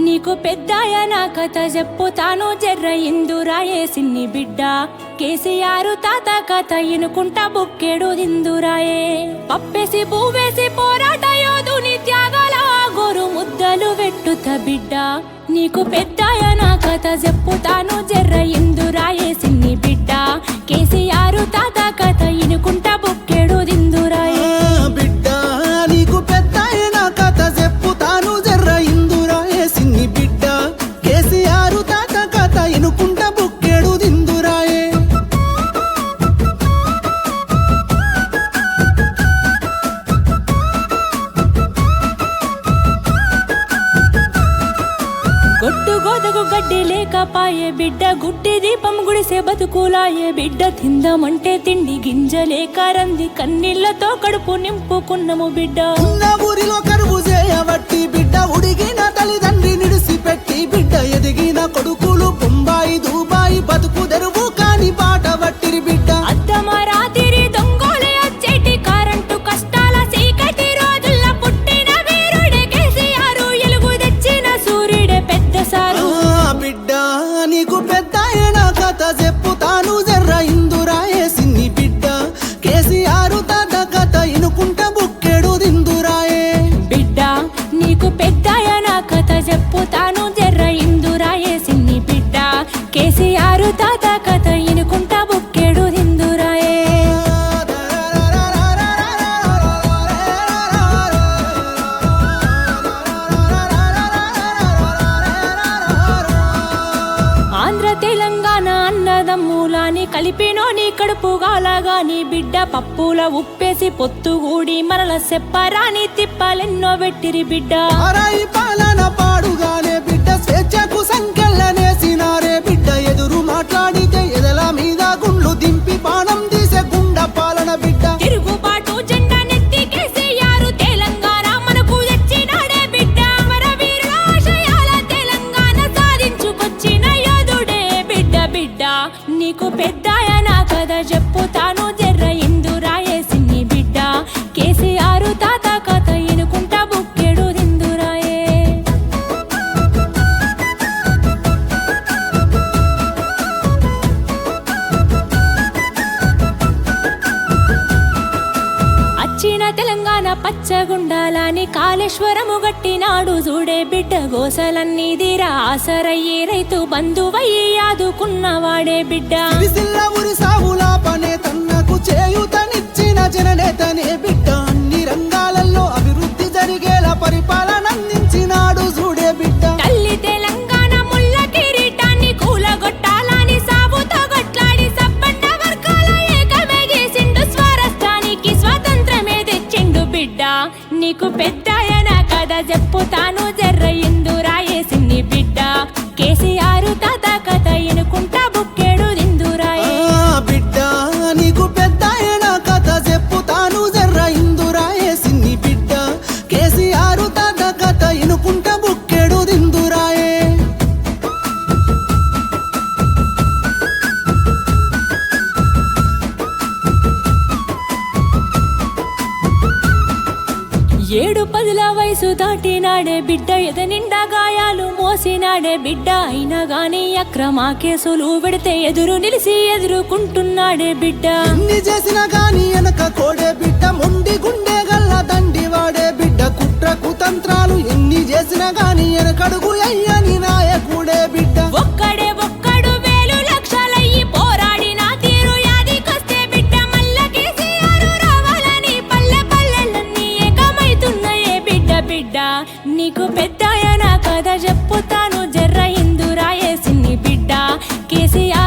నీకు పెద్దాయన కథ చెప్పుతాను జర్ర ఇందురాయే సిన్ని బిడ్డ కేసీఆర్ తాత కథ ఇనుకుంటా బుక్కెడు దిందురాయే పప్పేసి పువ్వేసి పోరాట యోధుని త్యాగాల గోరు ముద్దలు వెట్టుత బిడ్డ నీకు పెద్దాయన కథ చెప్పుతాను జర్ర ఇందురాయే సిన్ని బిడ్డ కేసీఆర్ తాత కథ ఇనుకుంటా బుక్కెడు దిందురాయే బిడ్డ నీకు పెద్దాయన కథ చెప్పుతాను జర్ర ఇందురాయే సిన్ని బిడ్డ కేసీఆర్ తాత కథ ఇనుకుంటా బుక్కెడు దిందురాయే గొడ్డు గోదకు గడ్డి లేకపాయే బిడ్డ గుడ్డి దీపం గుడిసే బతుకులాయే బిడ్డ తిందామంటే తిండి గింజలేక రంది కన్నీళ్లతో కడుపు నింపుకున్నము బిడ్డ ఉన్న ఊరిలో కరువు చేయబట్టి బిడ్డ ఉడిగిన తల్లిదండ్రి నిడిసిపెట్టి బిడ్డ ఎదిగిన కొడుకులు బొంబాయి దుబాయి బతుకు తెరువు కాని బాట పట్టిరి బిడ్డ అద్దమరాతిరి దొంగోలే అచ్చేటి కరెంటు కష్టాల చీకటి రోజుల్ల పుట్టిన వీరుడే కేసీఆర్ ఎలుగు తెచ్చిన సూర్యుడే పెద్ద సారు బిడ్డ నీకు పెద్దాయన కథ చెప్పుతాను జర్ర ఇందురాయే సిన్ని బిడ్డ కేసీఆర్ తాత కథ ఇనుకుంటా బుక్కెడు దిందురాయే బిడ్డ నీకు పెద్దాయన కథ చెప్పుతాను జర్ర ఇందురాయే సిన్ని బిడ్డ కేసీఆర్ తాత కథ ఇనుకుంటా బుక్కెడు దిందురాయే ఆంధ్ర తెలంగాణ అన్నదమ్ములాని కలిపినోని కడుపు గాలగాని బిడ్డ పప్పుల ఉప్పేసి పొత్తుగూడి మరల సెప్పరాని తిప్పలెన్నో పెట్టిరి బిడ్డ ఆరాయి పాలన పాడుగానే బిడ్డ స్వేచ్ఛకు సంకెళ్ళనేసినారే బిడ్డ ఎదురు మాట్లాడితే ఎదల మీద గుండ్లు దింపి బాణం తీసే గుండ పాలన బిడ్డ తిరుగుబాటు జెండా నెత్తి కేసీఆర్ తెలంగాణ మనకు తెచ్చినాడే బిడ్డ అమరవీరుల ఆశయాల తెలంగాణ సాధించుకొచ్చిన యోధుడే బిడ్డ బిడ్డ నీకు పెద్దాయన కథ చెప్పుతాను జర్ర ఇందురాయే సిన్ని బిడ్డ కేసీఆర్ తాత కథ ఇనుకుంటా బుక్కెడు దిందురాయే అచ్చిన తెలంగాణ పచ్చగుండాలని కాళేశ్వరము గట్టినాడు చూడే బిడ్డ గోసలన్నీ తీరా ఆసరయ్యి రైతు బంధువయ్యి ఆదుకున్నవాడే బిడ్డ సిరిసిల్ల ఊరి సావుల పనే తన్నకు చేయూతనిచ్చిన జననేతనే బిడ్డ అన్ని రంగాలలో అభివృద్ధి జరిగేలా పరిపాలన అందించినాడు చూడే బిడ్డ తల్లి తెలంగాణ ముళ్ళ కిరీటాన్ని కూలగొట్టాలని సాగుతో గొట్లాడి సబ్బండ వర్గాల ఏకమే చేసిండు స్వరాష్ట్రానికి స్వాతంత్రమే తెచ్చిండు బిడ్డ నీకు పెద్దాయన కథ చెప్పుతాను జర్ర ఇందురాయే సిన్ని బిడ్డ కేసీఆర్ తాత కథ ఇనుకుంటా బుక్కెడు దిందురాయే బిడ్డ నీకు పెద్దాయన కథ చెప్పుతాను జర్ర ఇందురాయే సిన్ని బిడ్డ కేసీఆర్ తాత కథ ఇనుకుంటా బుక్కెడు దిందురాయే ఏడు పదుల వయసు దాటినాడే బిడ్డ ఎదనిండా గాయాలు మోసినాడే బిడ్డ అయినా గాని అక్రమ కేసులు పెడితే ఎదురు నిలిసి ఎదుర్కొంటున్నాడే బిడ్డ ఎన్ని చేసినా గాని వెనక కోడే బిడ్డ మొండి గుండె గల్ల దండి వాడే బిడ్డ కుట్ర కుతంత్రాలు ఎన్ని చేసినా గాని వెనకడుగు అయ్యని నాయకుడే బిడ్డ ఒక్కడు వేలు లక్షలయ్యి పోరాడిన తీరు యాదికొస్తే బిడ్డ మల్ల కేసీఆర్ రావాలని పల్లె పల్లెలన్నీ ఏకమైతున్నాయే బిడ్డ బిడ్డ నీకు పెద్దాయన కథ చెప్పుతాను జర్ర ఇందురాయే సిన్ని బిడ్డ కేసీఆర్